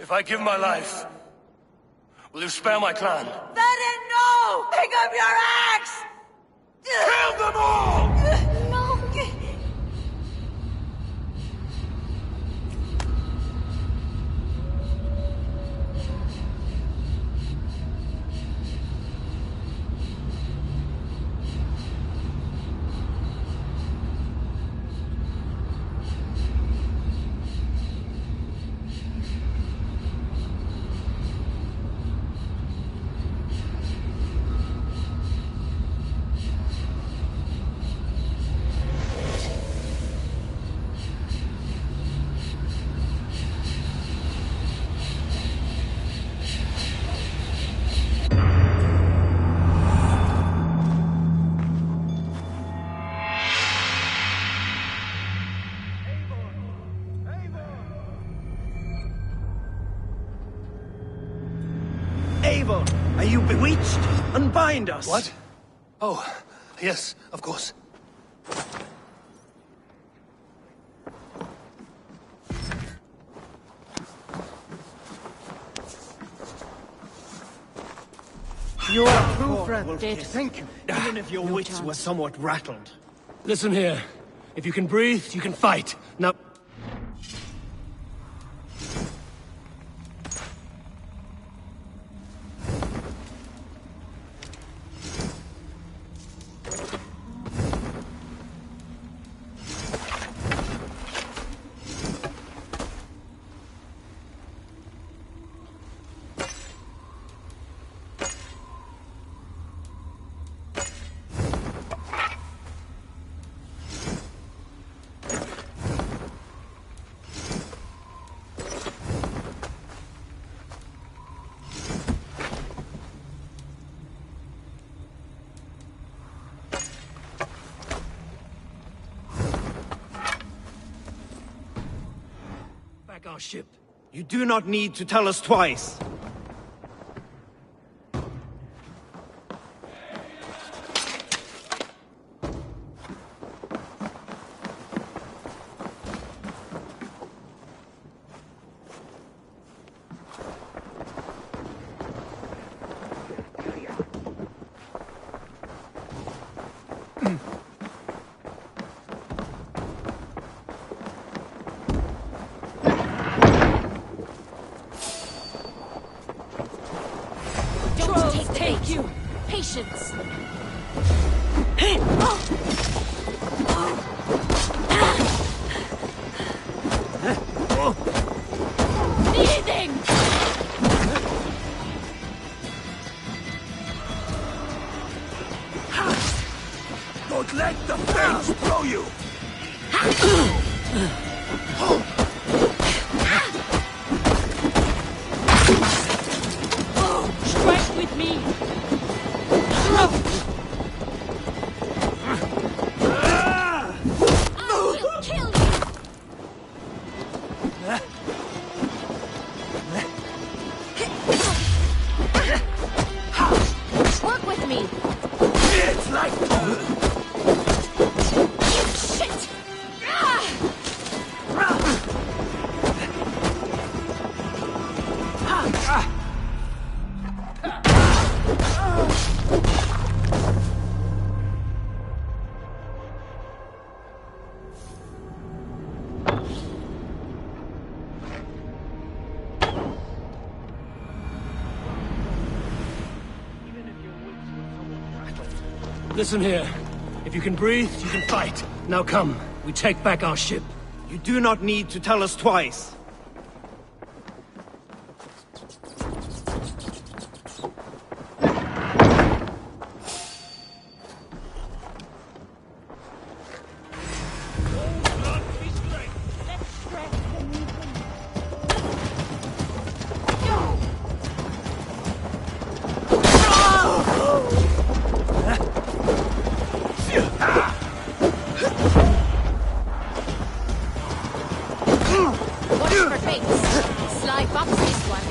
If I give my life, will you spare my clan? Then no! Pick up your axe! Kill them all! No! Avon, are you bewitched? Unbind us! What? Oh, yes, of course. You're a true friend. Dead. Thank you. Even if your wits were somewhat rattled. Listen here. If you can breathe, you can fight. Now... Back our ship. You do not need to tell us twice. Take you! Patience! Breathing! Don't let the fates throw you! Strike with me! I will kill you! Work with me! It's like... Shit! Listen here. If you can breathe, you can fight. Now come, we take back our ship. You do not need to tell us twice. Watch for fates. Sly box this one.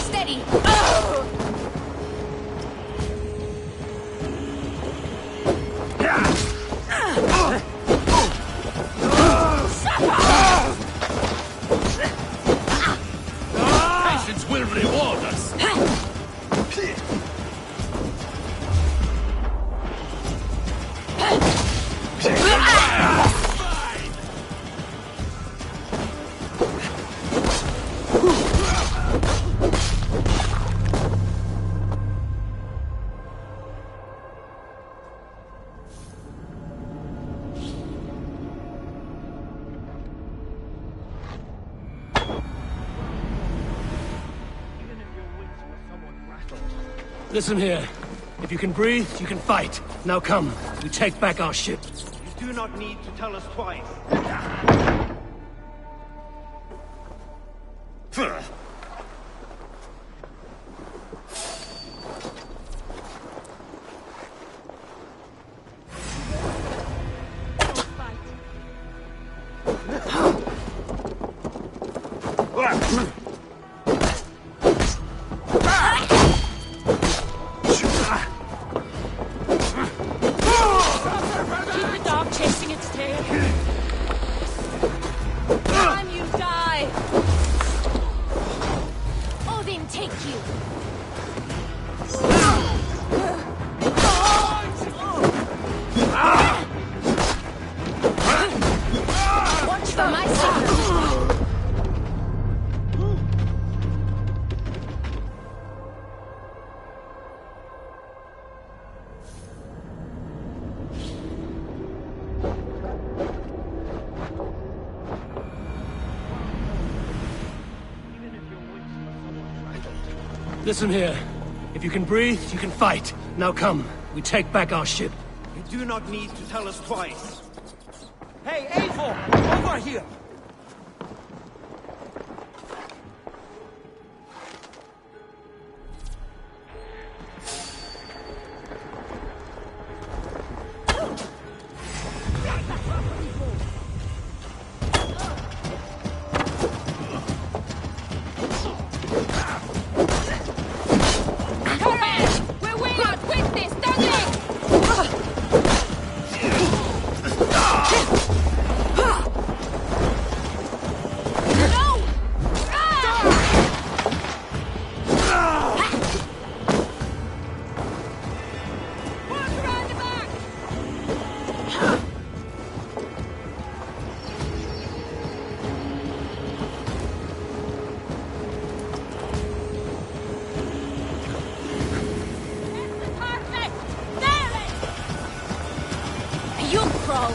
Steady. Listen here. If you can breathe, you can fight. Now come, we take back our ship. You do not need to tell us twice. Keep the dog chasing its tail. Time you die. Odin take you. Watch for my signal. Listen here. If you can breathe, you can fight. Now come, we take back our ship. You do not need to tell us twice. Hey, Eivor! Over here!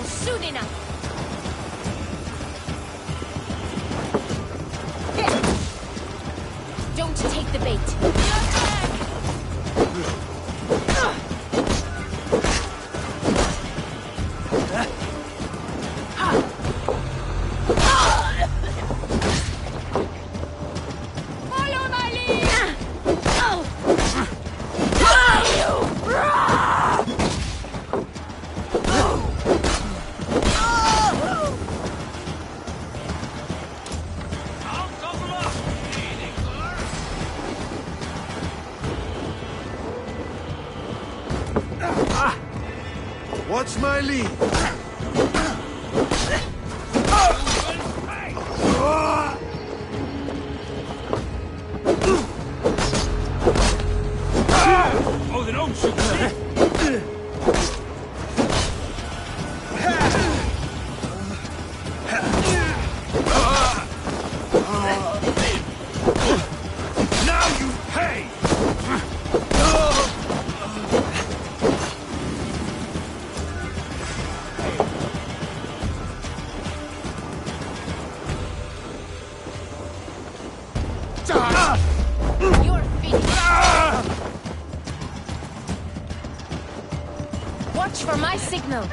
Soon enough. Don't take the bait. Follow my lead. What's my lead? Oh, then don't shoot me! Now you pay! You're finished. Watch for my signal.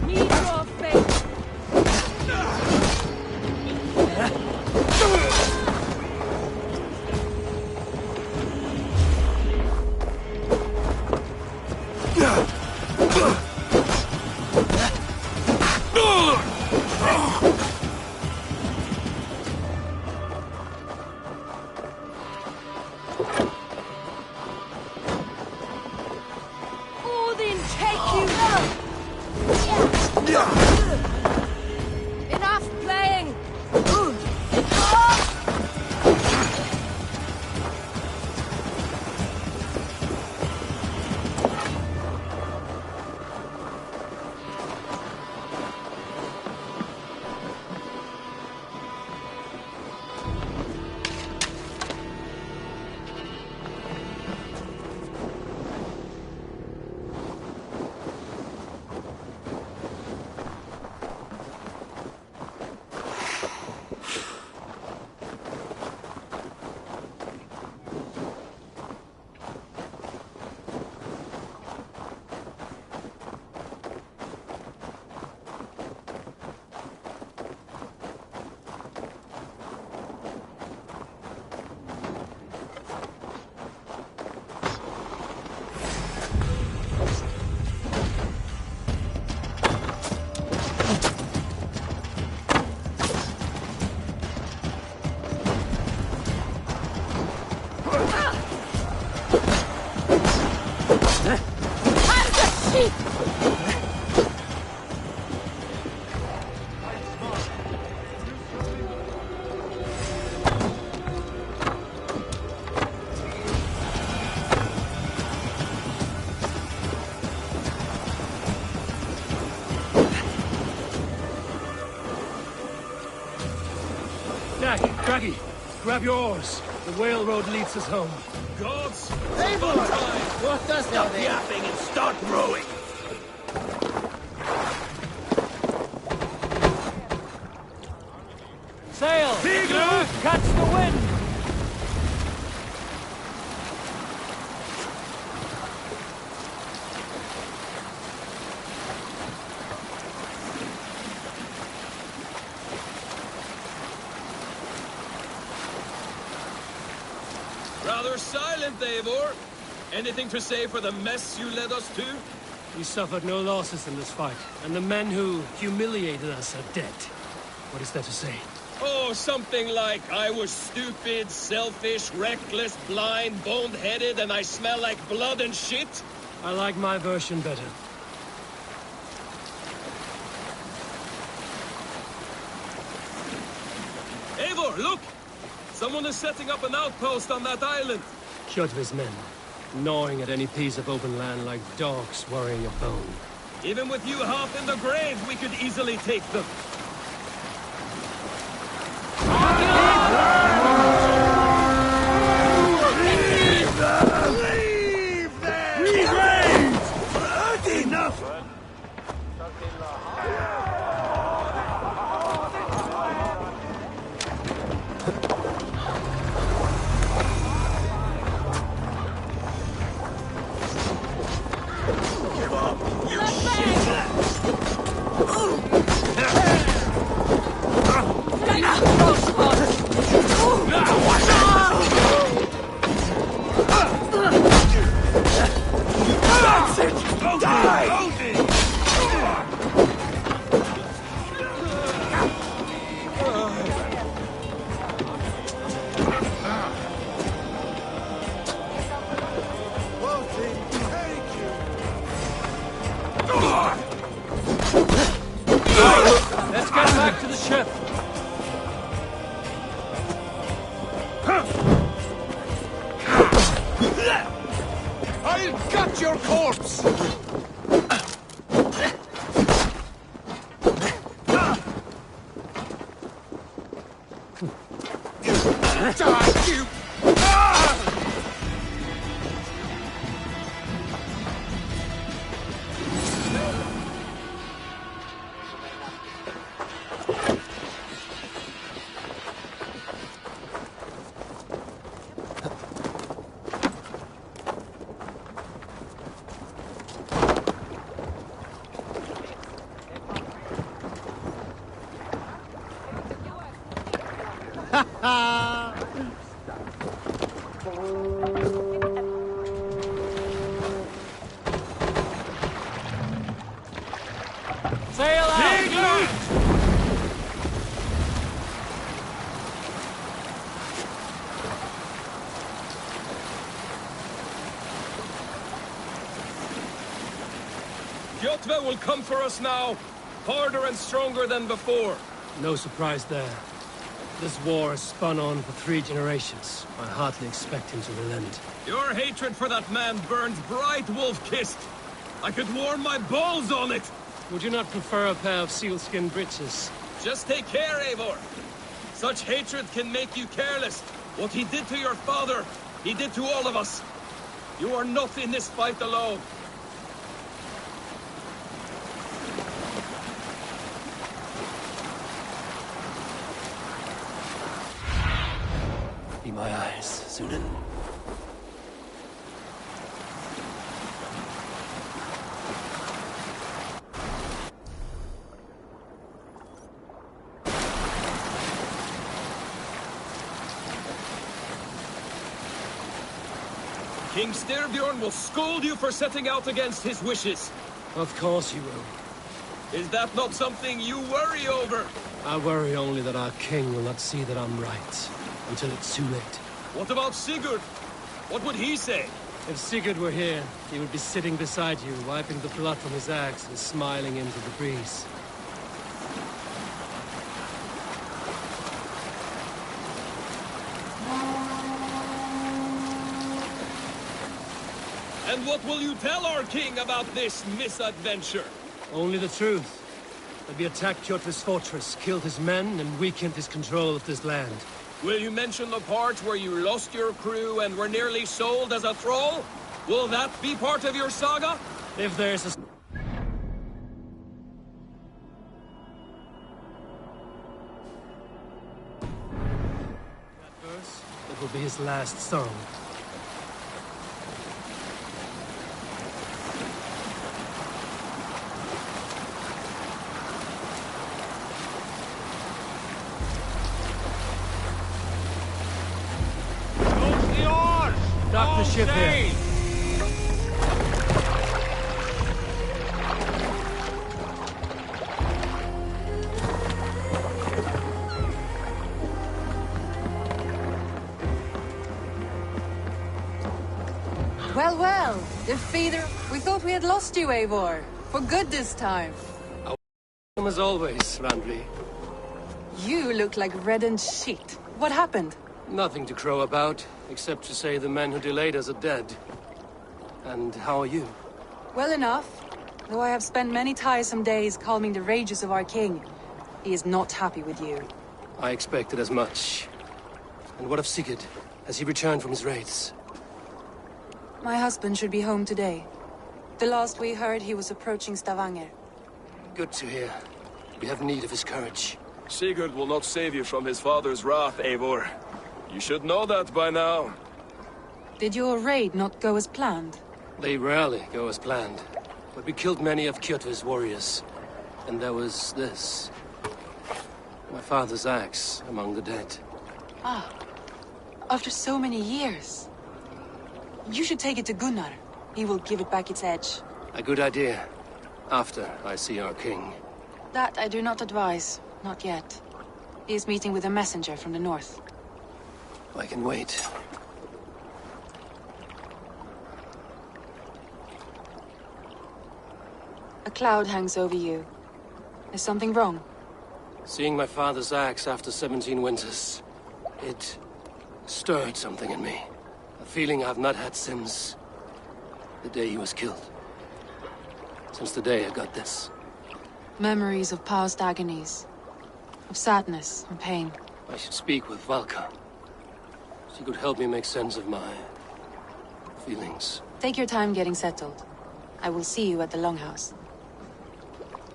Need your faith. Odin, take you! Enough playing! Jack, Draggy, grab your oars. The whale road leads us home. Gods! Eivor! What does Stop yapping and start rowing! Sail! Bigger! Catch the wind! Rather silent, Eivor. Anything to say for the mess you led us to? We suffered no losses in this fight, and the men who humiliated us are dead. What is there to say? Oh, something like, I was stupid, selfish, reckless, blind, bone-headed, and I smell like blood and shit? I like my version better. Eivor, look! Someone is setting up an outpost on that island. Kjotve's men, gnawing at any piece of open land like dogs worrying a bone. Even with you half in the grave, we could easily take them. Leave them! Leave! Enough! Let's get back to the ship. I'll gut your corpse! Die, you! Sail out! Kjotve will come for us now, harder and stronger than before. No surprise there. This war has spun on for 3 generations. I hardly expect him to relent. Your hatred for that man burns bright, wolf-kissed. I could warm my balls on it. Would you not prefer a pair of sealskin breeches? Just take care, Eivor. Such hatred can make you careless. What he did to your father, he did to all of us. You are not in this fight alone. Be my eyes, Sunan. King Styrbjorn will scold you for setting out against his wishes. Of course you will. Is that not something you worry over? I worry only that our king will not see that I'm right, until it's too late. What about Sigurd? What would he say? If Sigurd were here, he would be sitting beside you, wiping the blood from his axe and smiling into the breeze. And what will you tell our king about this misadventure? Only the truth. that we attacked Kjotve's fortress, killed his men, and weakened his control of this land. Will you mention the part where you lost your crew and were nearly sold as a thrall? Will that be part of your saga? If there's a... that verse, it will be his last song. Dock the ship here. Well, well, defeater. We thought we had lost you, Eivor. For good this time. As always, Randvi. You look like reddened shit. What happened? Nothing to crow about, except to say the men who delayed us are dead. And how are you? Well enough. Though I have spent many tiresome days calming the rages of our king. He is not happy with you. I expected as much. And what of Sigurd? Has he returned from his raids? My husband should be home today. The last we heard, he was approaching Stavanger. Good to hear. We have need of his courage. Sigurd will not save you from his father's wrath, Eivor. You should know that by now. Did your raid not go as planned? They rarely go as planned. But we killed many of Kjotve's warriors. And there was this. My father's axe among the dead. Ah. After so many years. You should take it to Gunnar. He will give it back its edge. A good idea. After I see our king. That I do not advise. Not yet. He is meeting with a messenger from the north. I can wait. A cloud hangs over you. Is something wrong? Seeing my father's axe after 17 winters, it stirred something in me. A feeling I've not had since the day he was killed. Since the day I got this. Memories of past agonies. Of sadness and pain. I should speak with Valka. She could help me make sense of my feelings. Take your time getting settled. I will see you at the Longhouse.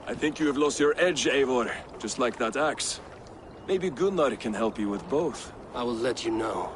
I think you have lost your edge, Eivor, just like that axe. Maybe Gunnar can help you with both. I will let you know.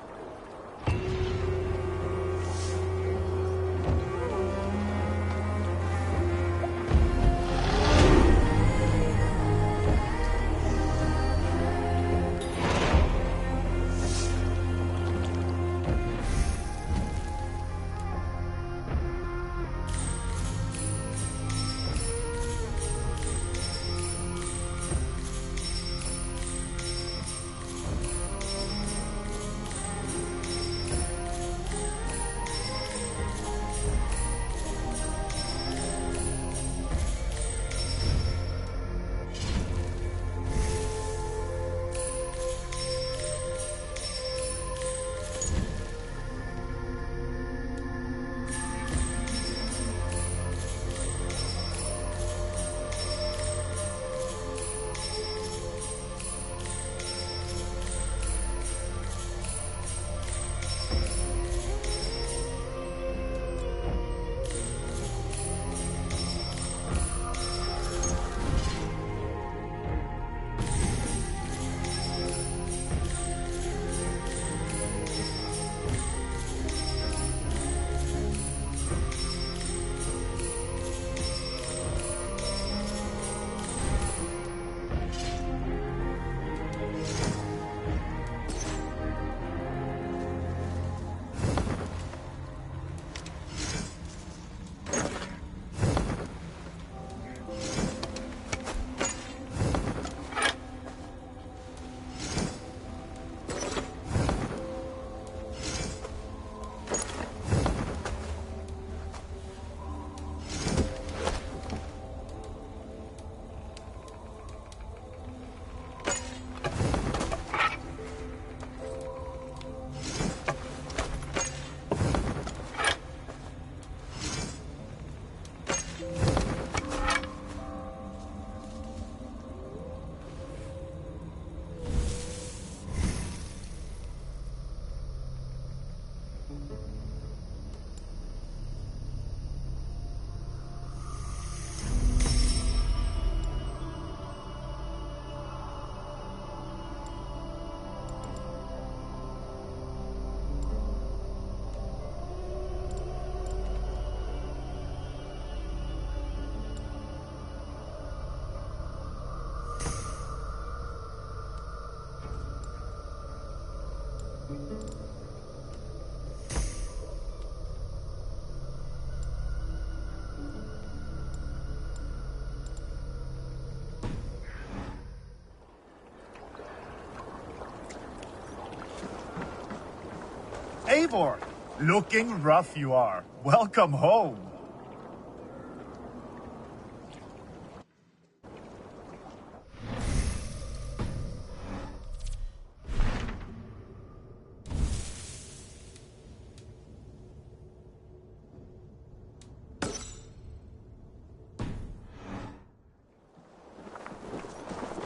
Eivor! Looking rough you are. Welcome home.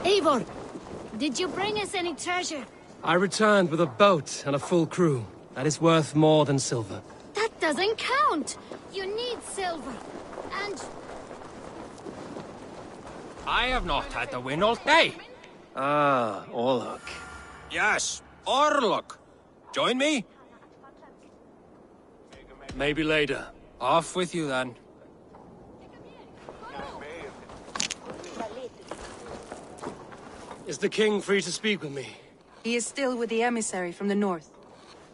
Eivor, did you bring us any treasure? I returned with a boat and a full crew. That is worth more than silver. That doesn't count! You need silver. And... I have not had the win all day. Ah, Orlok. Yes, Orlok. Join me? Maybe later. Off with you then. Is the king free to speak with me? He is still with the emissary from the north.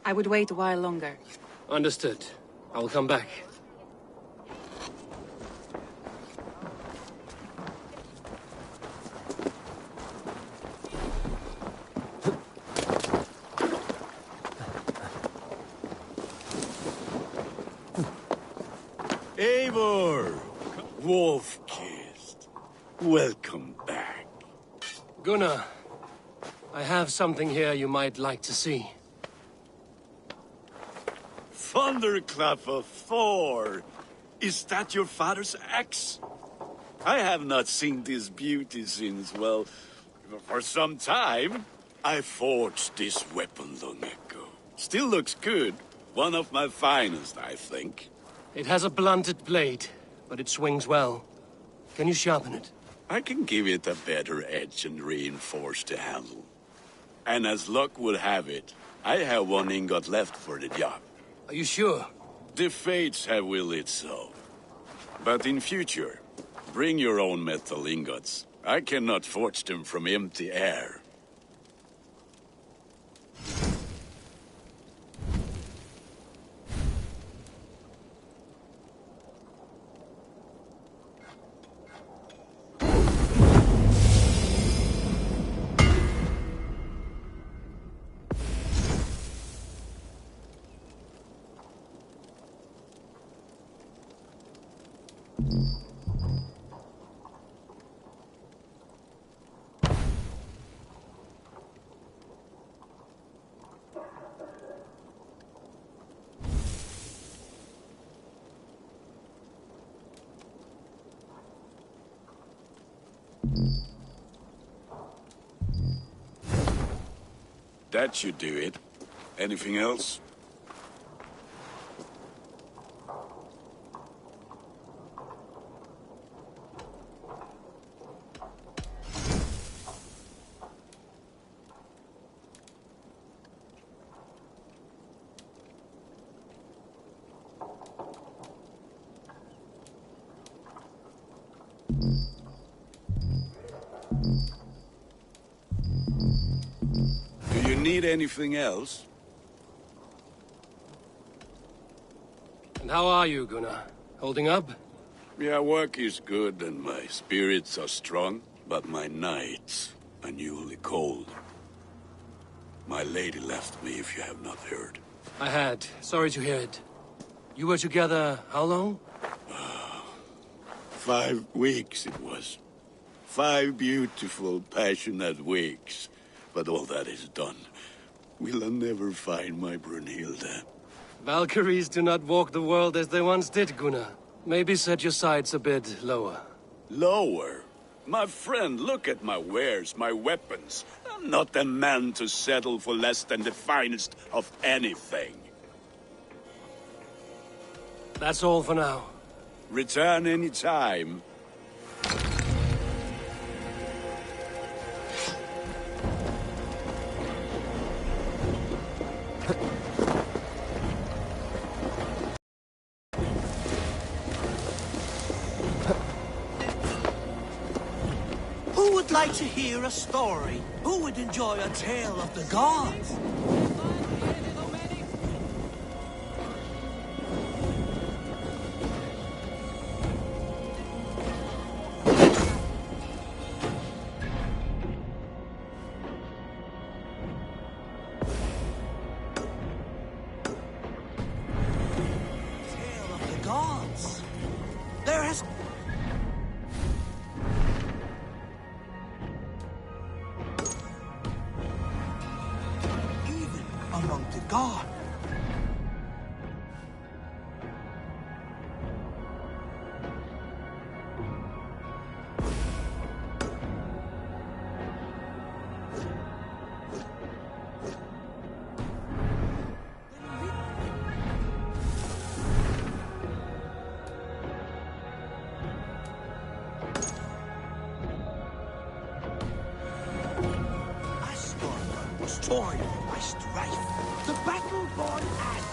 I would wait a while longer. Understood. I will come back. Eivor! Wolf-kissed. Welcome back. Gunnar, I have something here you might like to see. Thunderclap of Thor! Is that your father's axe? I have not seen this beauty since, well, for some time. I forged this weapon long ago. Still looks good. One of my finest, I think. It has a blunted blade, but it swings well. Can you sharpen it? I can give it a better edge and reinforce the handle. And as luck would have it, I have one ingot left for the job. Are you sure? The fates have willed it so. But in future, bring your own metal ingots. I cannot forge them from empty air. That should do it. Anything else? Do you need anything else? And how are you, Gunnar? Holding up? Yeah, work is good and my spirits are strong, but my nights are newly cold. My lady left me, if you have not heard. I had. Sorry to hear it. You were together how long? 5 weeks it was. 5 beautiful, passionate weeks. But all that is done. Will I never find my Brunhilde? Valkyries do not walk the world as they once did, Gunnar. Maybe set your sights a bit lower. Lower? My friend, look at my wares, my weapons. I'm not a man to settle for less than the finest of anything. That's all for now. Return any time. Who would like to hear a story? Who would enjoy a tale of the gods? belong to God. Asgard was torn by strife. The battle-born ashes.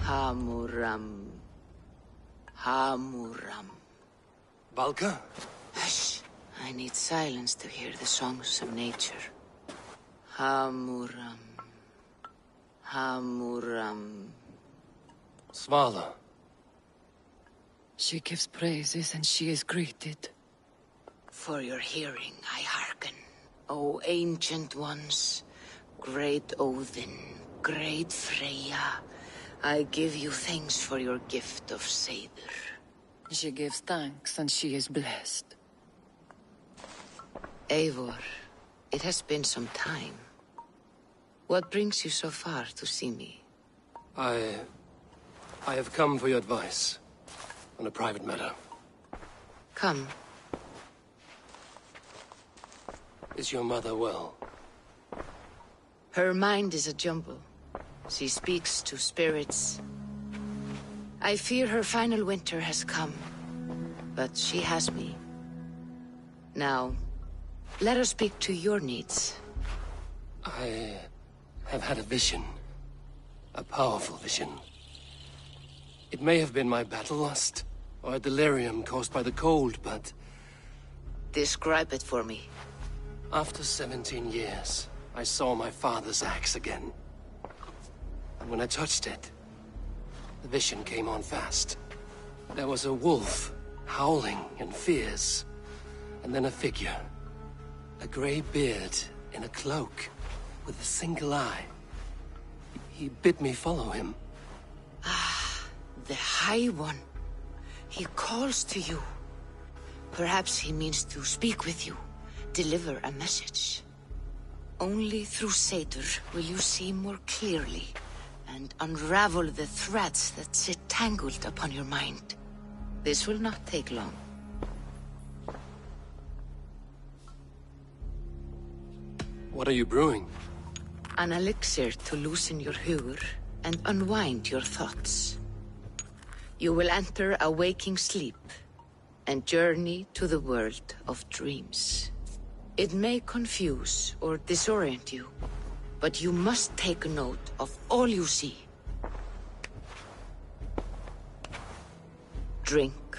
Hamuram. Hamuram. Valka? Hush. I need silence to hear the songs of nature. Hamuram. Hamuram. Svala. She gives praises and she is greeted. For your hearing, I hearken. O ancient ones, great Odin, great Freya, I give you thanks for your gift of Seiður. She gives thanks and she is blessed. Eivor, it has been some time. What brings you so far to see me? I have come for your advice on a private matter. Come. Is your mother well? Her mind is a jumble. She speaks to spirits. I fear her final winter has come, but she has me. Now, let her speak to your needs. I have had a vision. A powerful vision. It may have been my battle lust, or a delirium caused by the cold, but... Describe it for me. After 17 years, I saw my father's axe again. And when I touched it, the vision came on fast. There was a wolf, howling and fierce, and then a figure. A grey beard in a cloak, with a single eye. He bid me follow him. Ah, the High One. He calls to you. Perhaps he means to speak with you, deliver a message. Only through Seiður will you see more clearly and unravel the threads that sit tangled upon your mind. This will not take long. What are you brewing? An elixir to loosen your hugur and unwind your thoughts. You will enter a waking sleep and journey to the world of dreams. It may confuse or disorient you, but you must take note of all you see. Drink.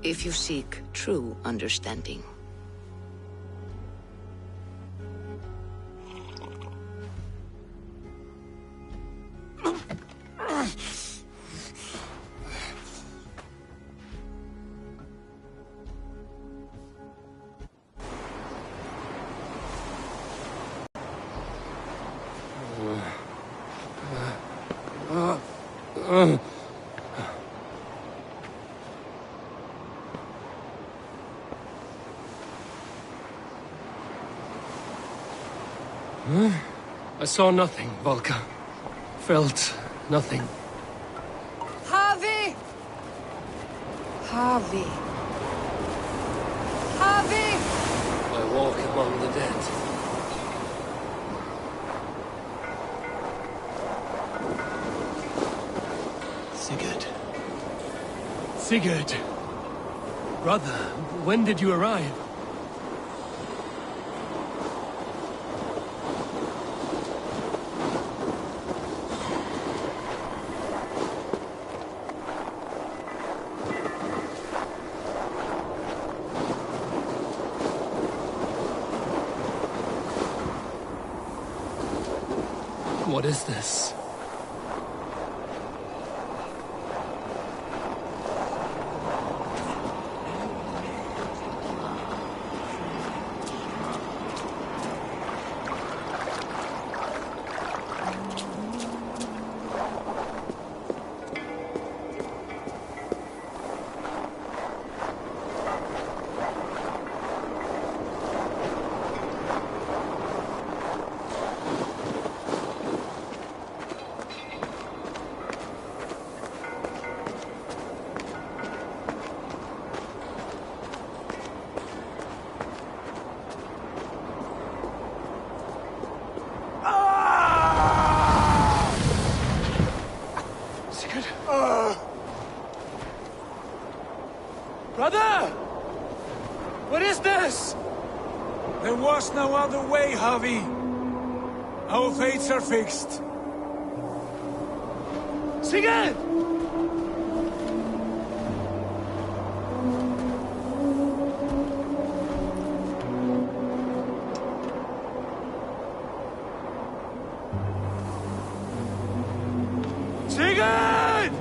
If you seek true understanding. I saw nothing, Volka. Felt nothing. Havi! Havi! Havi! I walk among the dead. Sigurd. Sigurd! Brother, when did you arrive? What is this? Brother! What is this? There was no other way, Javi. Our fates are fixed. Sigurd! Sigurd!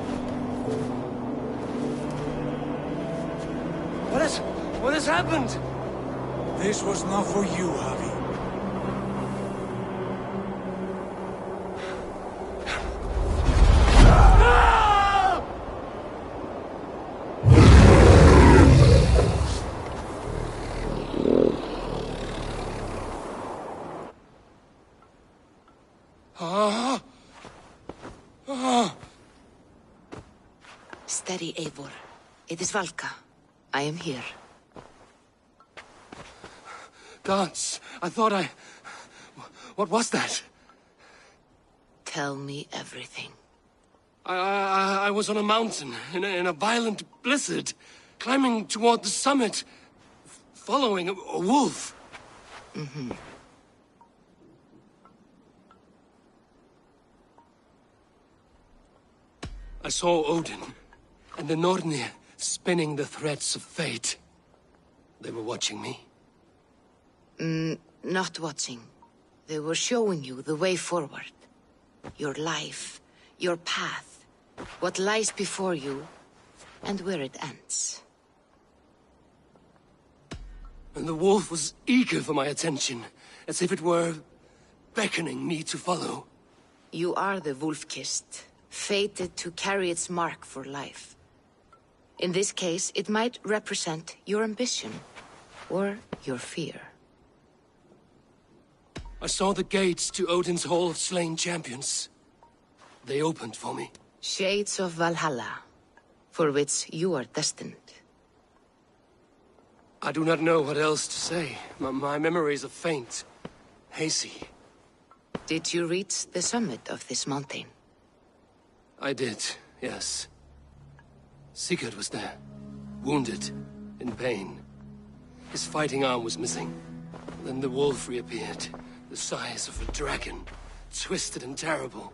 What has happened? This was not for you, Javi. Steady, Eivor. It is Valka. I am here. Gods, I thought I... What was that? Tell me everything. I was on a mountain, in a violent blizzard, climbing toward the summit, following a wolf. Mm-hmm. I saw Odin, and the Nornir spinning the threads of fate. They were watching me. Not watching. They were showing you the way forward. Your life, your path, what lies before you, and where it ends. And the wolf was eager for my attention, as if it were beckoning me to follow. You are the wolf-kissed, fated to carry its mark for life. In this case, it might represent your ambition, or your fear. I saw the gates to Odin's Hall of Slain Champions. They opened for me. Shades of Valhalla, for which you are destined. I do not know what else to say. My memories are faint, hazy. Did you reach the summit of this mountain? I did, yes. Sigurd was there, wounded, in pain. His fighting arm was missing. Then the wolf reappeared, the size of a dragon, twisted and terrible.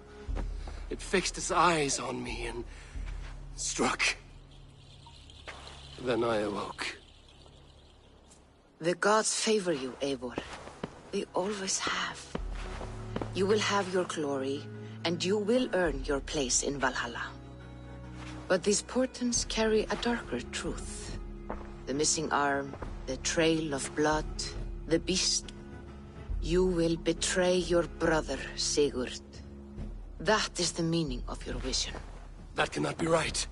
It fixed its eyes on me and struck. Then I awoke. The gods favor you, Eivor. They always have. You will have your glory, and you will earn your place in Valhalla. But these portents carry a darker truth. The missing arm, the trail of blood, the beast. You will betray your brother, Sigurd. That is the meaning of your vision. That cannot be right.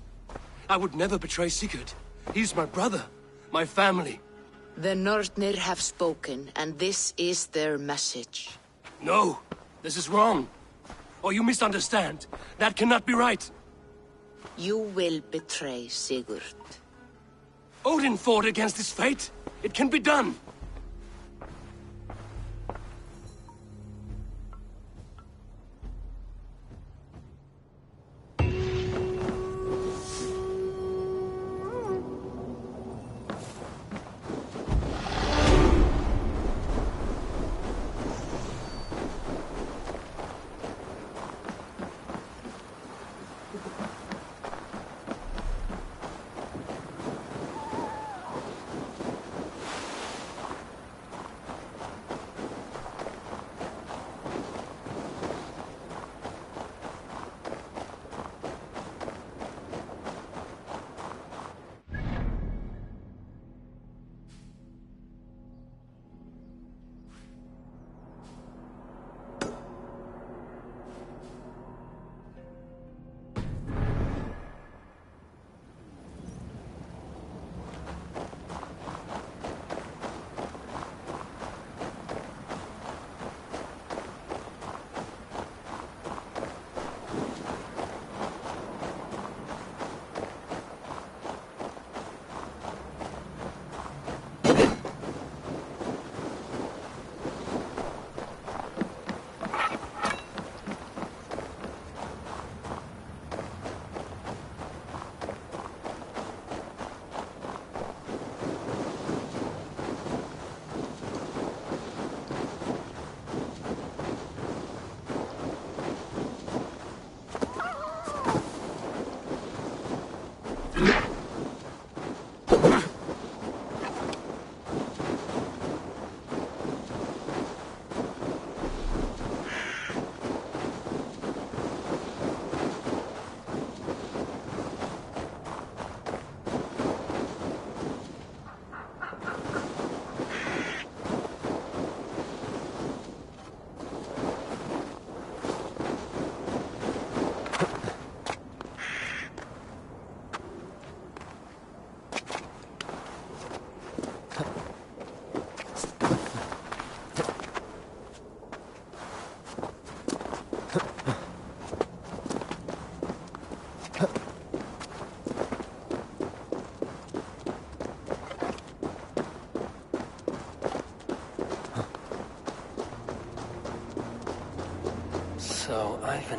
I would never betray Sigurd. He's my brother, my family. The Nornir have spoken, and this is their message. No, this is wrong. Or you misunderstand. That cannot be right. You will betray Sigurd. Odin fought against his fate. It can be done.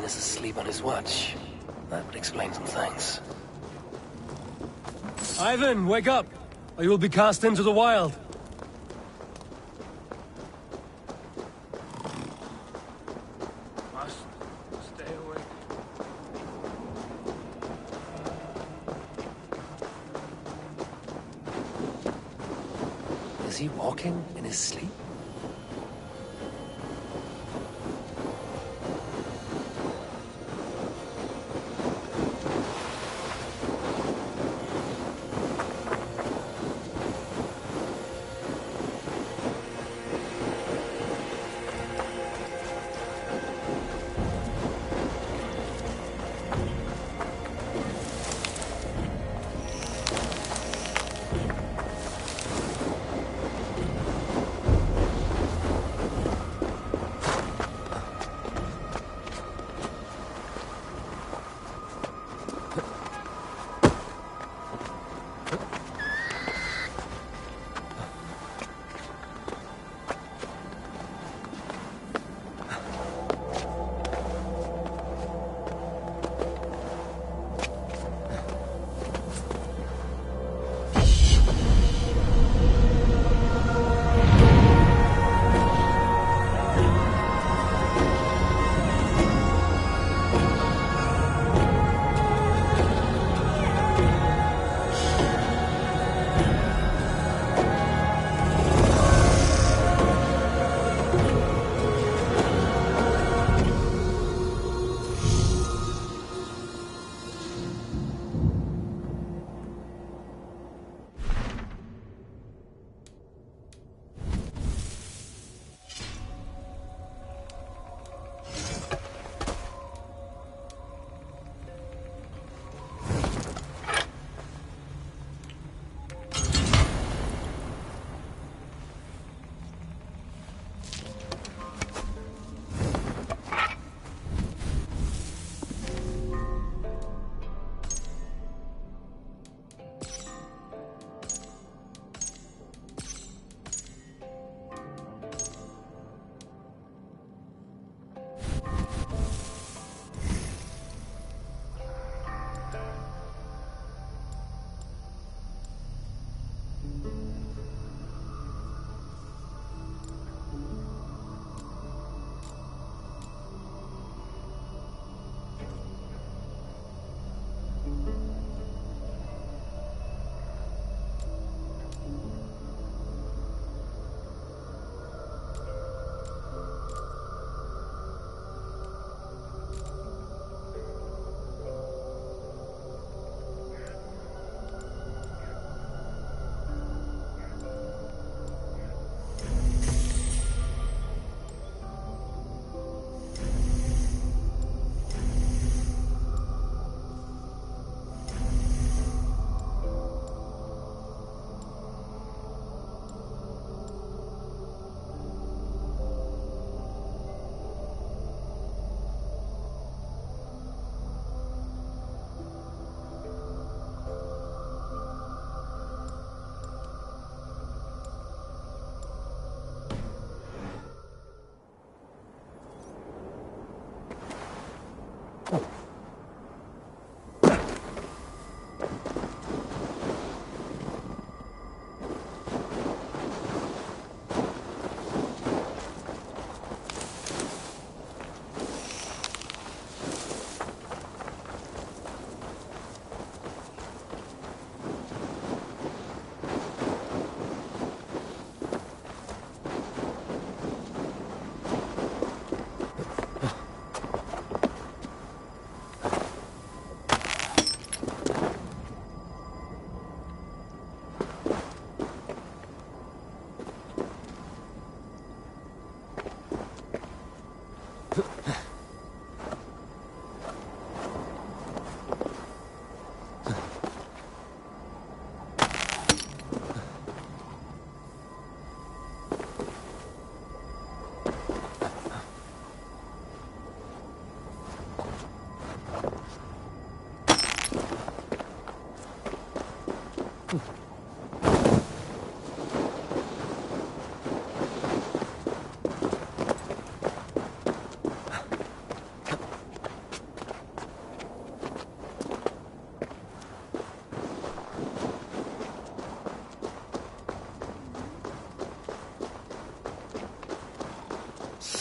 is asleep on his watch. That would explain some things. Ivan, wake up! Or you'll be cast into the wild. Must stay awake. Is he walking in his sleep?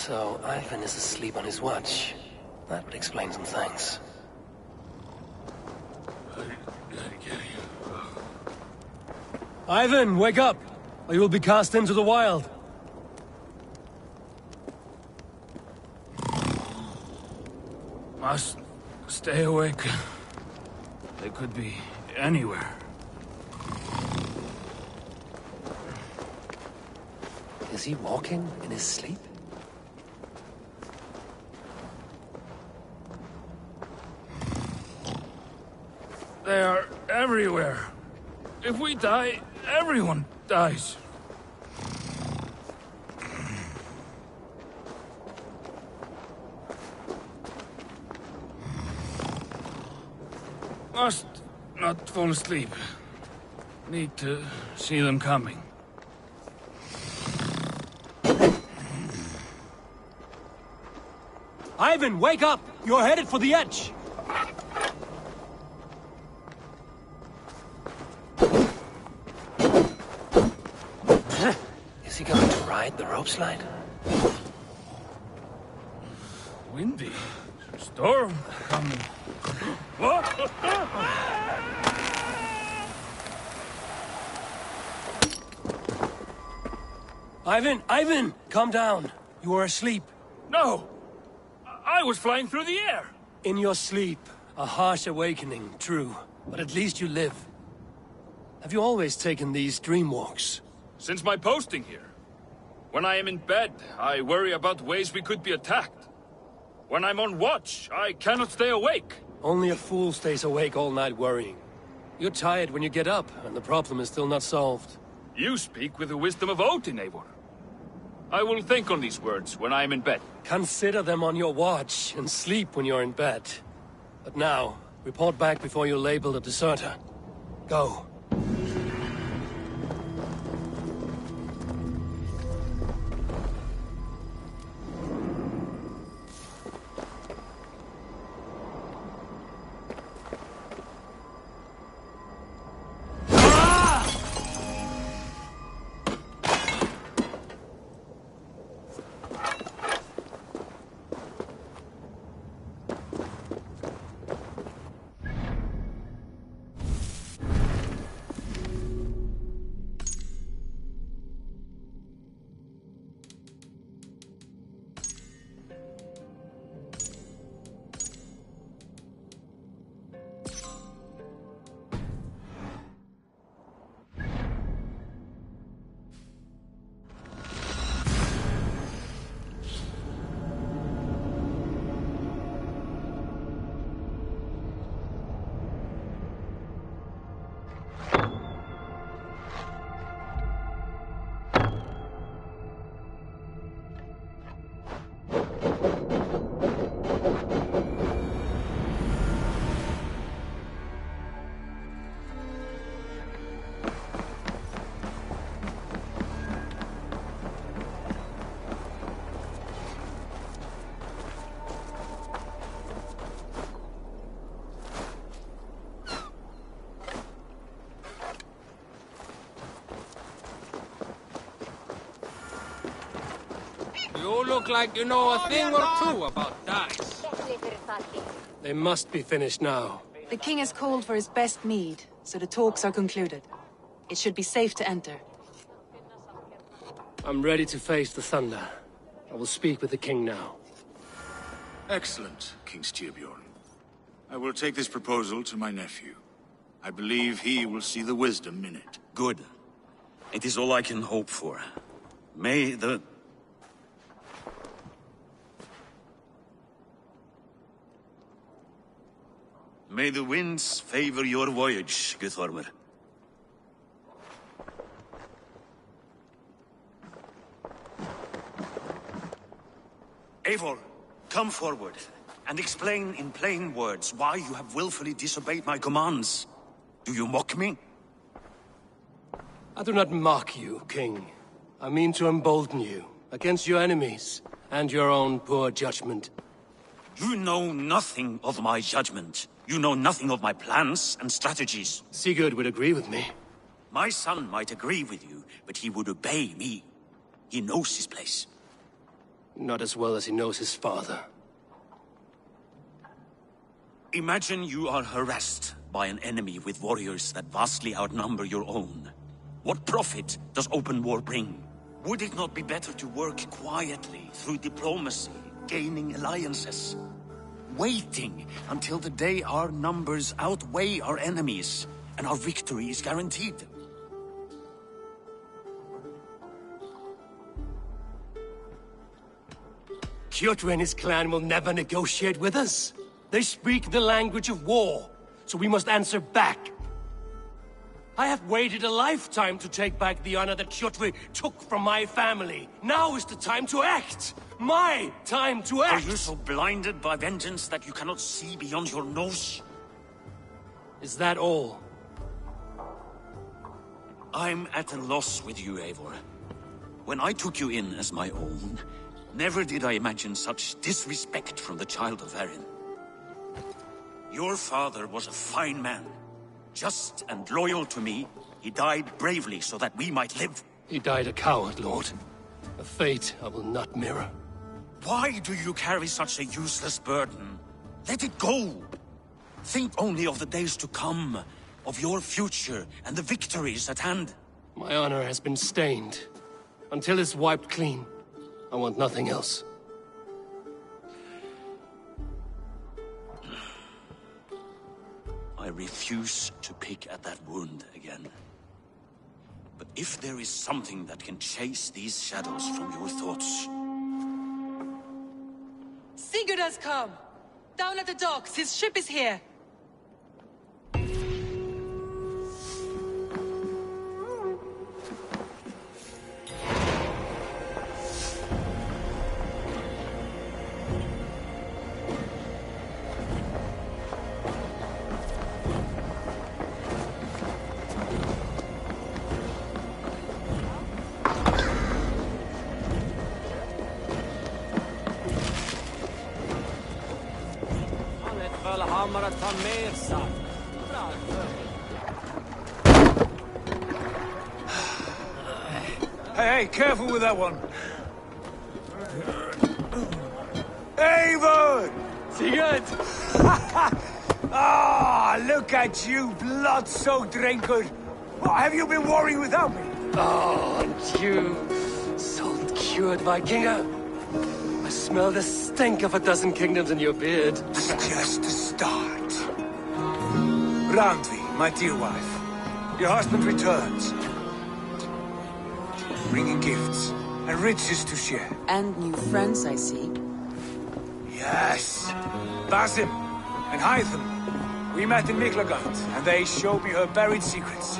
So Ivan is asleep on his watch. That would explain some things. Ivan, wake up! Or you will be cast into the wild. Must stay awake. They could be anywhere. Is he walking in his sleep? They are everywhere. If we die, everyone dies. Must not fall asleep. Need to see them coming. Ivan, wake up! You're headed for the edge! Is he going to ride the rope slide? Windy. Storm coming. What? Ivan! Calm down. You are asleep. No! I was flying through the air! In your sleep. A harsh awakening, true. But at least you live. Have you always taken these dream walks? Since my posting here. When I am in bed, I worry about ways we could be attacked. When I'm on watch, I cannot stay awake. Only a fool stays awake all night worrying. You're tired when you get up, and the problem is still not solved. You speak with the wisdom of Odin, Eivor. I will think on these words when I am in bed. Consider them on your watch, and sleep when you're in bed. But now, report back before you're labeled a deserter. Go. You look like you know a thing or two about dice. They must be finished now. The king has called for his best mead, so the talks are concluded. It should be safe to enter. I'm ready to face the thunder. I will speak with the king now. Excellent, King Styrbjorn. I will take this proposal to my nephew. I believe he will see the wisdom in it. Good. It is all I can hope for. May the winds favor your voyage, Guthormer. Eivor, come forward, and explain in plain words why you have willfully disobeyed my commands. Do you mock me? I do not mock you, King. I mean to embolden you, against your enemies, and your own poor judgment. You know nothing of my judgment. You know nothing of my plans and strategies. Sigurd would agree with me. My son might agree with you, but he would obey me. He knows his place. Not as well as he knows his father. Imagine you are harassed by an enemy with warriors that vastly outnumber your own. What profit does open war bring? Would it not be better to work quietly through diplomacy, gaining alliances? Waiting until the day our numbers outweigh our enemies, and our victory is guaranteed. Kjotve and his clan will never negotiate with us. They speak the language of war, so we must answer back. I have waited a lifetime to take back the honor that Kjotve took from my family. Now is the time to act! My time to act! Are you so blinded by vengeance that you cannot see beyond your nose? Is that all? I'm at a loss with you, Eivor. When I took you in as my own, never did I imagine such disrespect from the child of Erin. Your father was a fine man. Just and loyal to me, he died bravely so that we might live. He died a coward, Lord. A fate I will not mirror. Why do you carry such a useless burden? Let it go! Think only of the days to come, of your future and the victories at hand. My honor has been stained. Until it's wiped clean, I want nothing else. I refuse to pick at that wound again. But if there is something that can chase these shadows from your thoughts... Sigurd has come! Down at the docks, his ship is here! Vallahalla ta mer saft. Hey, careful with that one. Eivor! Sigurd! Ah, look at you, blood-soaked drunkard. What have you been worrying without me? Oh, and you, salt-cured Vikinger. I smell the stink of a dozen kingdoms in your beard. It's just the start. Randvi, my dear wife, your husband returns. Bringing gifts and riches to share. And new friends, I see. Yes. Basim and Hytham. We met in Miklagard, and they showed me her buried secrets.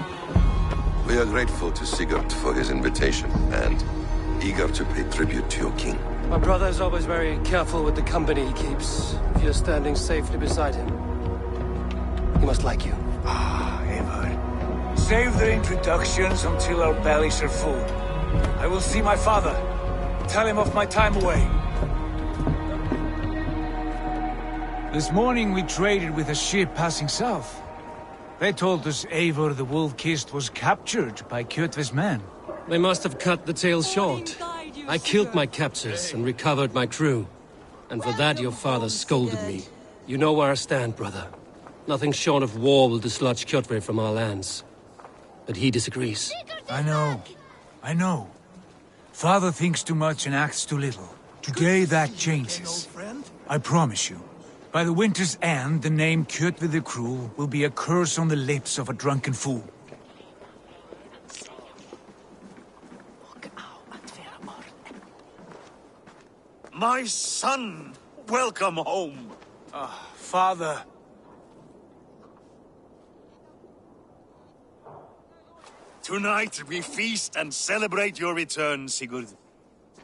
We are grateful to Sigurd for his invitation, and eager to pay tribute to your king. My brother's always very careful with the company he keeps. If you're standing safely beside him, he must like you. Ah, Eivor. Save the introductions until our bellies are full. I will see my father. Tell him of my time away. This morning we traded with a ship passing south. They told us Eivor the Wolf-Kissed was captured by Kjotve's men. They must have cut the tale short. I killed my captors and recovered my crew. And for that your father scolded me. You know where I stand, brother. Nothing short of war will dislodge Kjotve from our lands. But he disagrees. I know. Father thinks too much and acts too little. Today that changes. I promise you. By the winter's end, the name Kjotve the Cruel will be a curse on the lips of a drunken fool. My son! Welcome home! Father. Tonight we feast and celebrate your return, Sigurd.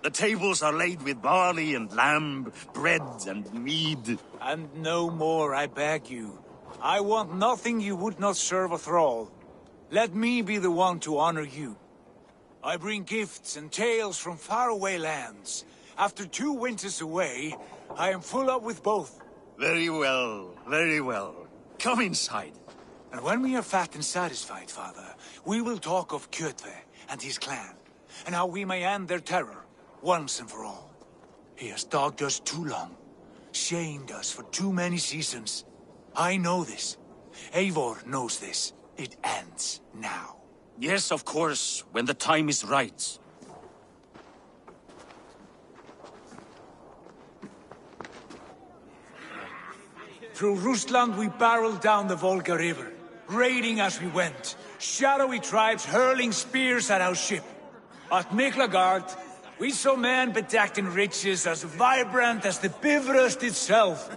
The tables are laid with barley and lamb, bread and mead. And no more, I beg you. I want nothing you would not serve a thrall. Let me be the one to honor you. I bring gifts and tales from faraway lands. After 2 winters away, I am full up with both. Very well, very well. Come inside. And when we are fat and satisfied, father, we will talk of Kjotve and his clan, and how we may end their terror, once and for all. He has dogged us too long, shamed us for too many seasons. I know this. Eivor knows this. It ends now. Yes, of course, when the time is right. Through Rusland we barreled down the Volga River, raiding as we went. Shadowy tribes hurling spears at our ship. At Miklagard, we saw men bedecked in riches as vibrant as the Bifrost itself.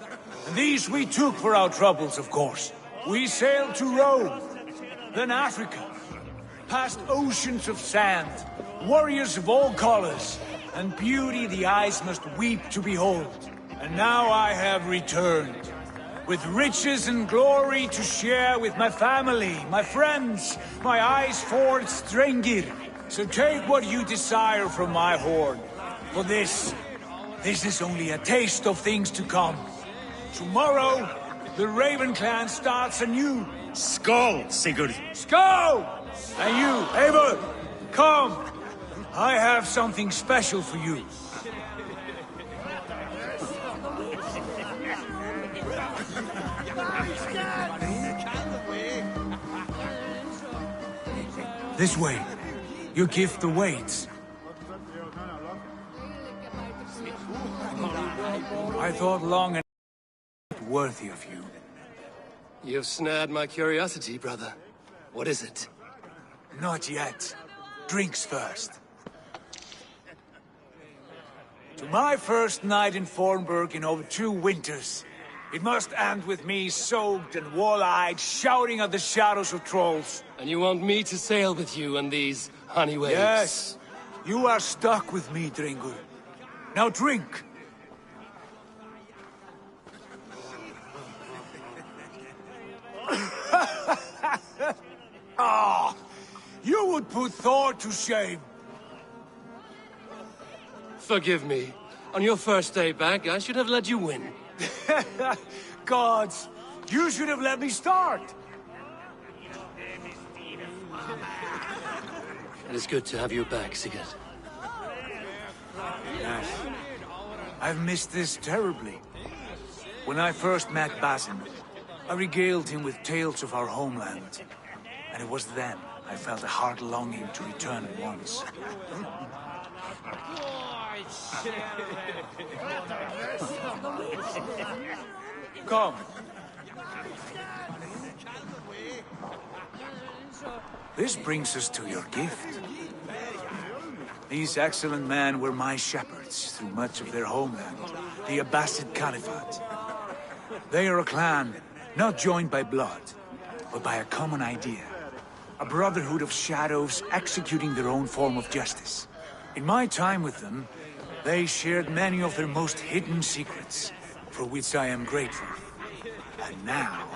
And these we took for our troubles, of course. We sailed to Rome, then Africa, past oceans of sand, warriors of all colors, and beauty the eyes must weep to behold. And now I have returned, with riches and glory to share with my family, my friends, my eyes-forged Strengir. So take what you desire from my hoard. For this is only a taste of things to come. Tomorrow, the Raven clan starts anew. Skål, Sigurd! Skål! And you, Eivor, come! I have something special for you. This way. Your gift awaits. I thought long and worthy of you. You've snared my curiosity, brother. What is it? Not yet. Drinks first. To my first night in Fornburg in over 2 winters. It must end with me soaked and wall-eyed, shouting at the shadows of trolls. And you want me to sail with you on these honey waves? Yes. You are stuck with me, Drengur. Now drink. Ah, you would put Thor to shame. Forgive me. On your first day back, I should have let you win. Gods, you should have let me start. It is good to have you back, Sigurd. Yes. I've missed this terribly. When I first met Basin, I regaled him with tales of our homeland. And it was then I felt a heart longing to return at once. Come. This brings us to your gift. These excellent men were my shepherds through much of their homeland, the Abbasid Caliphate. They are a clan, not joined by blood, but by a common idea. A brotherhood of shadows executing their own form of justice. In my time with them, they shared many of their most hidden secrets, for which I am grateful. And now,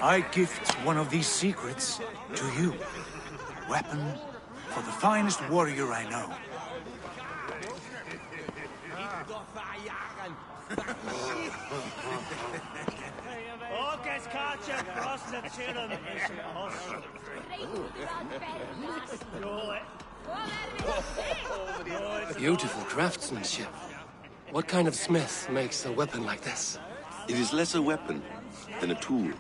I gift one of these secrets to you. Weapon for the finest warrior I know. Beautiful craftsmanship. What kind of smith makes a weapon like this? It is less a weapon than a tool.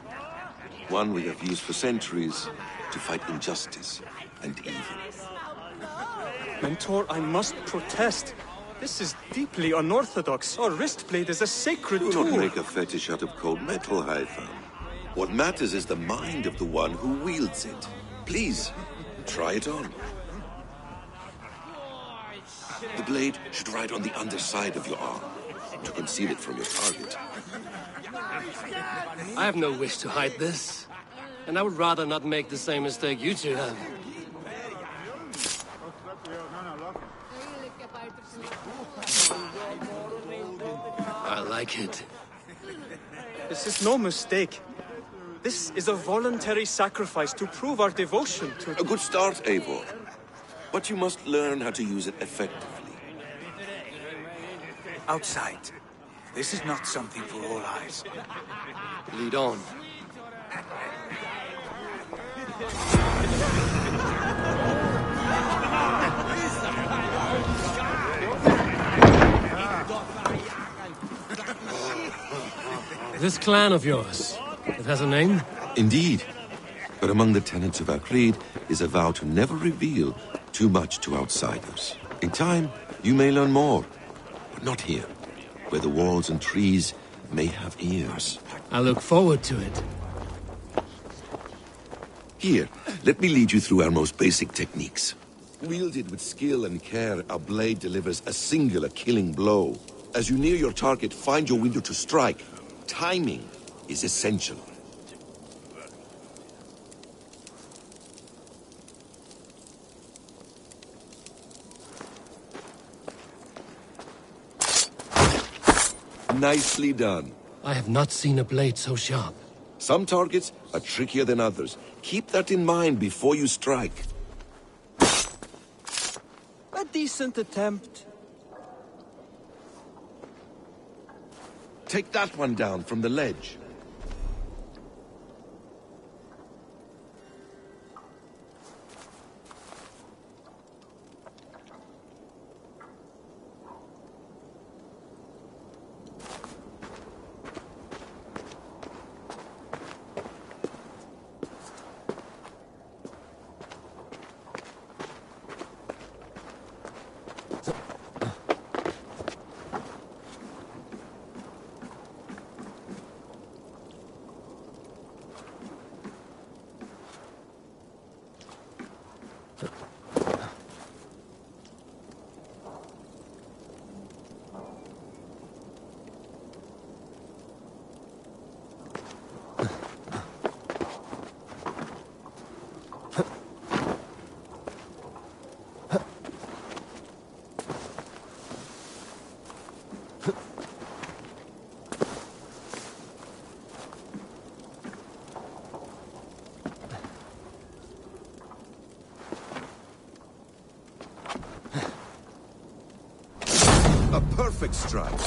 One we have used for centuries to fight injustice and evil. Mentor, I must protest. This is deeply unorthodox. Our wrist blade is a sacred Do tool. not make a fetish out of cold metal, Haitham. What matters is the mind of the one who wields it. Please, try it on. The blade should ride on the underside of your arm, to conceal it from your target. I have no wish to hide this. And I would rather not make the same mistake you two have. I like it. This is no mistake. This is a voluntary sacrifice to prove our devotion to... A good start, Eivor. But you must learn how to use it effectively. Outside. This is not something for all eyes. Lead on. This clan of yours, it has a name? Indeed. But among the tenets of our creed is a vow to never reveal too much to outsiders. In time, you may learn more, but not here, where the walls and trees may have ears. I look forward to it. Here, let me lead you through our most basic techniques. Wielded with skill and care, our blade delivers a singular killing blow. As you near your target, find your window to strike. Timing is essential. Nicely done. I have not seen a blade so sharp. Some targets are trickier than others. Keep that in mind before you strike. A decent attempt. Take that one down from the ledge. A perfect strike.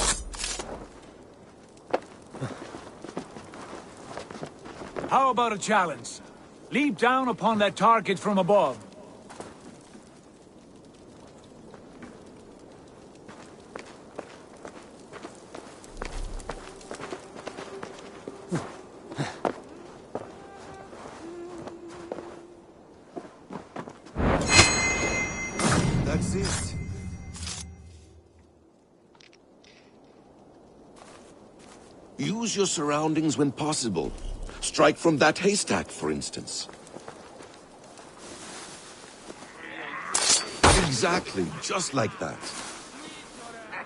How about a challenge? Leap down upon that target from above. That's it. Use your surroundings when possible. Strike from that haystack, for instance. Exactly, just like that.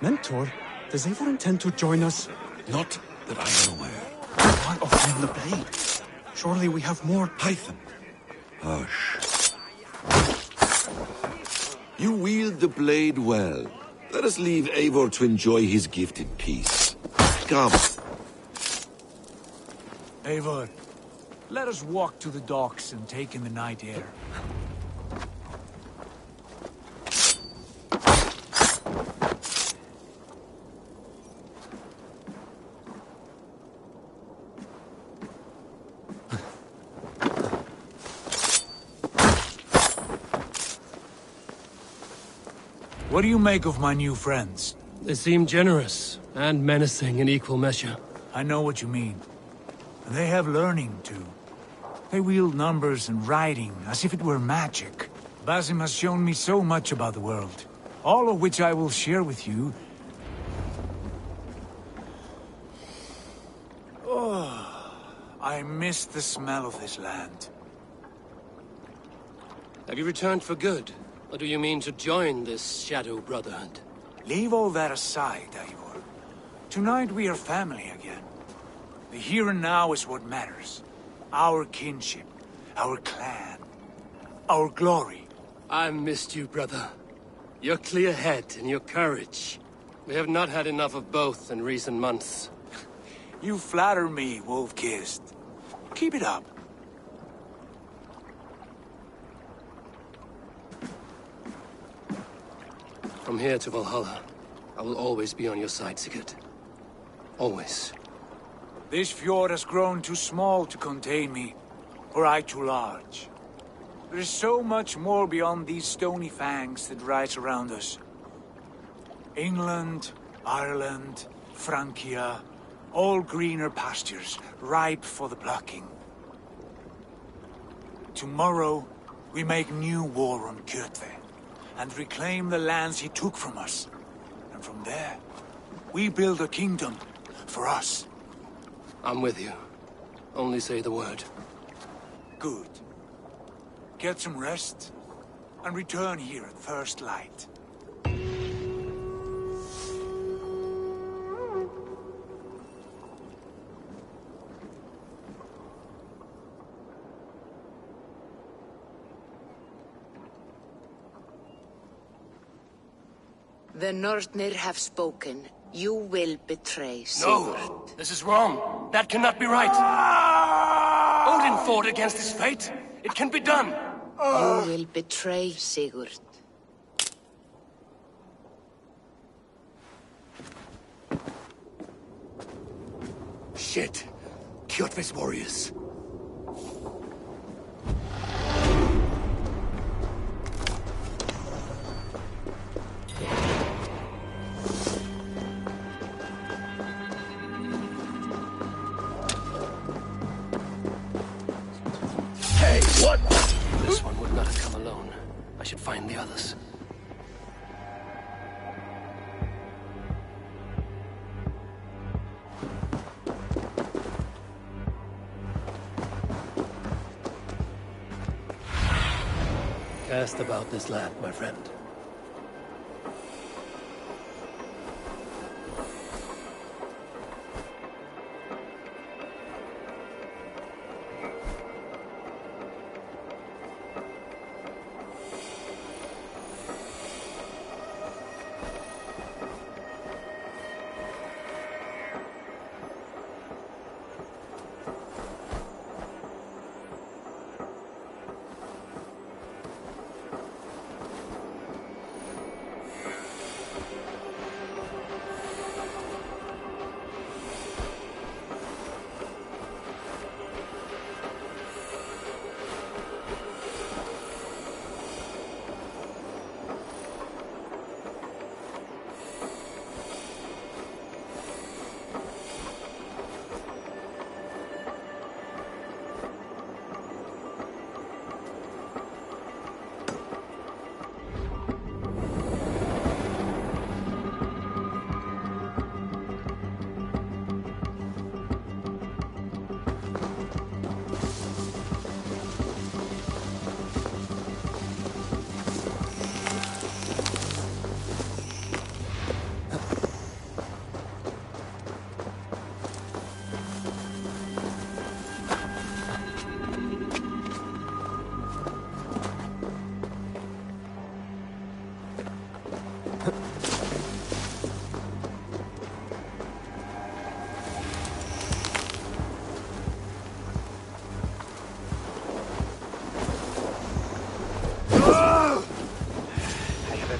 Mentor, does Eivor intend to join us? Not that I'm aware. Why offer him the blade? Surely we have more. Python. Hush. You wield the blade well. Let us leave Eivor to enjoy his gift in peace. Come. Eivor, let us walk to the docks and take in the night air. What do you make of my new friends? They seem generous and menacing in equal measure. I know what you mean. And they have learning, too. They wield numbers and writing as if it were magic. Basim has shown me so much about the world, all of which I will share with you. Oh, I miss the smell of this land. Have you returned for good? Or do you mean to join this Shadow Brotherhood? Leave all that aside, Eivor. Tonight we are family again. The here and now is what matters. Our kinship, our clan, our glory. I missed you, brother. Your clear head and your courage. We have not had enough of both in recent months. You flatter me, Wolf-Kissed. Keep it up. From here to Valhalla, I will always be on your side, Sigurd. Always. This fjord has grown too small to contain me, or I too large. There is so much more beyond these stony fangs that rise around us. England, Ireland, Francia, All greener pastures, ripe for the plucking. Tomorrow, we make new war on Kjotve, and reclaim the lands he took from us. And from there, we build a kingdom for us. I'm with you. Only say the word. Good. Get some rest, and return here at first light. The Northnir have spoken. You will betray Sigurd. No! This is wrong! That cannot be right! Odin fought against his fate! It can be done! You will betray Sigurd. Shit! Kjotve's warriors. Hey, what? This one would not have come alone. I should find the others. Cast about this land, my friend.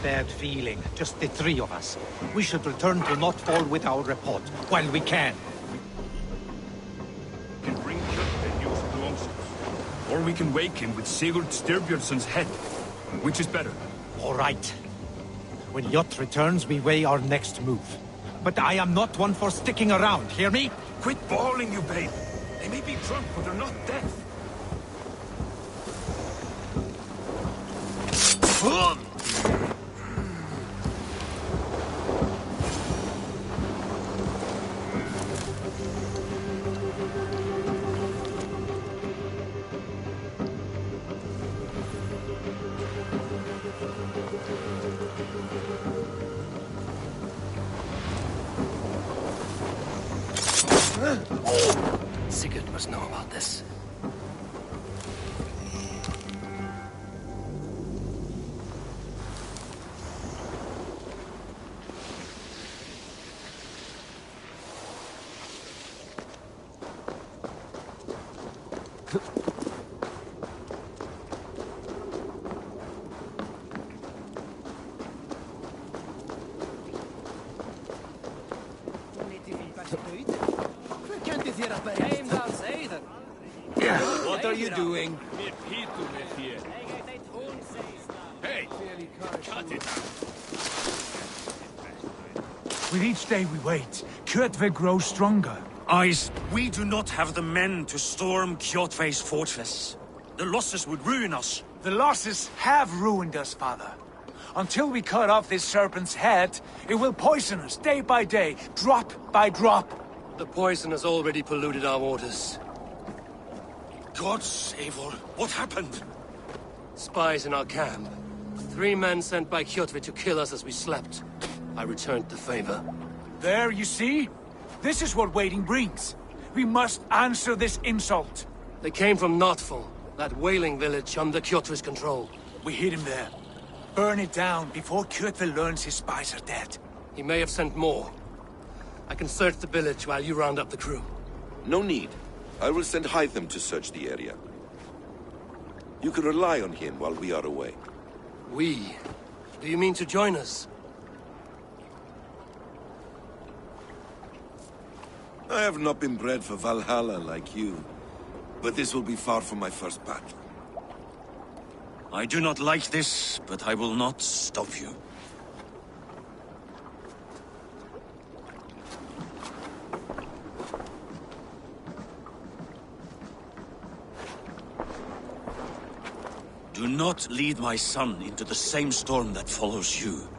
Bad feeling. Just the three of us. We should return to Notfall with our report, while we can. We can bring Kjotve news of Longship. Or we can wake him with Sigurd Styrbjörnsson's head. Which is better? All right. When Jot returns, we weigh our next move. But I am not one for sticking around, hear me? Quit bawling, you babe. They may be drunk, but they're not dead. Sigurd must know about this. What are you doing? Hey! Cut it out! With each day we wait, Kjotve grows stronger. We do not have the men to storm Kjotve's fortress. The losses would ruin us. The losses have ruined us, father. Until we cut off this serpent's head, it will poison us day by day, drop by drop. The poison has already polluted our waters. Gods, Eivor, what happened? Spies in our camp. 3 men sent by Kjotve to kill us as we slept. I returned the favor. There, you see? This is what waiting brings. We must answer this insult. They came from Notful, that whaling village under Kjotve's control. We hid him there. Burn it down before Kjotve learns his spies are dead. He may have sent more. I can search the village while you round up the crew. No need. I will send Hytham to search the area. You can rely on him while we are away. We? Do you mean to join us? I have not been bred for Valhalla like you, but this will be far from my first battle. I do not like this, but I will not stop you. Do not lead my son into the same storm that follows you.